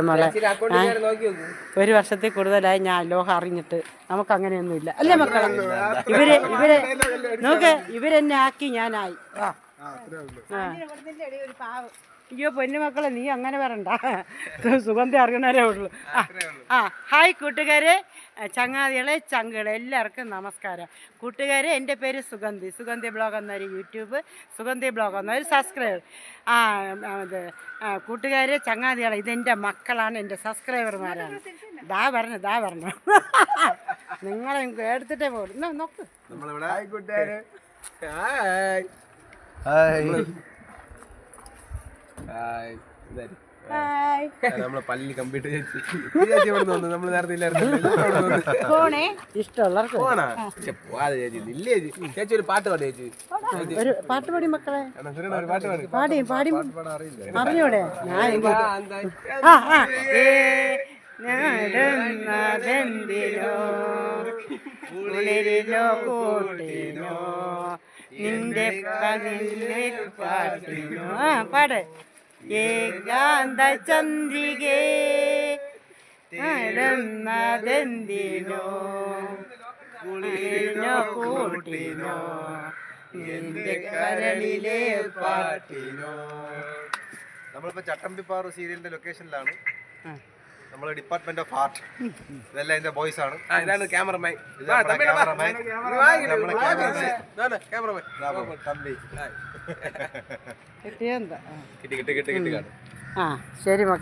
മോളെ ഒരു വർഷത്തിൽ കൂടുതലായി ഞാൻ ലോകം അറിഞ്ഞിട്ട് നമുക്ക് അങ്ങനെയൊന്നുമില്ല അല്ലേ മക്കളെ? ഇവര് നോക്ക് ഇവരെന്നെ ആക്കി ഞാനായി. അയ്യോ പൊന്നുമക്കളെ നീ അങ്ങനെ വരണ്ട, സുഗന്ധി അറിയണവരേ ഉള്ളൂ. ഹായ് കൂട്ടുകാരെ, ചങ്ങാതികളെ, ചങ്കുകളെ എല്ലാവർക്കും നമസ്കാരം. കൂട്ടുകാരെ, എൻ്റെ പേര് സുഗന്ധി, സുഗന്ധി ബ്ലോഗ് എന്നൊരു യൂട്യൂബ്, സുഗന്ധി ബ്ലോഗ് എന്നൊരു സബ്സ്ക്രൈബർ. ഇത് കൂട്ടുകാരെ, ചങ്ങാതികളെ, ഇതെൻ്റെ മക്കളാണ്, എൻ്റെ സബ്സ്ക്രൈബർമാരാണ്. ദാ പറഞ്ഞു നിങ്ങളെ എടുത്തിട്ടേ പോകും. നോക്ക് നമ്മളെ പള്ളി കമ്പ്യൂട്ടർ നമ്മള് നേരത്തെ ഇഷ്ടമുള്ളവർക്ക് ചേച്ചി ഒരു പാട്ട് പാടി ചേച്ചി, ഒരു പാട്ട് പാടി മക്കളെ, പാടി അറിഞ്ഞൂടെ? ഞാനെന്തിനോ ഉളിരിലോ കൂട്ടിനോ നിന്റെ പാട്ടിനോ പാട് ഏകാന്ത ചന്ദ്രികേ നടന്നതെന്തിനോ കുളിരിനോ കൂട്ടിനോ നിന്റെ കരളിലെ പാട്ടിനോ. നമ്മളിപ്പോ ചട്ടമ്പിപ്പാറു സീരിയലിന്റെ ലൊക്കേഷനിലാണ്. നമ്മള് ഡിപ്പാർട്ട്മെന്റ് ഓഫ് ആർട്ട്, ഇതെല്ലാം എന്റെ ബോയ്സ് ആണ്. ഇതാണ് ക്യാമറമാൻ. ശരി മക്കളെ.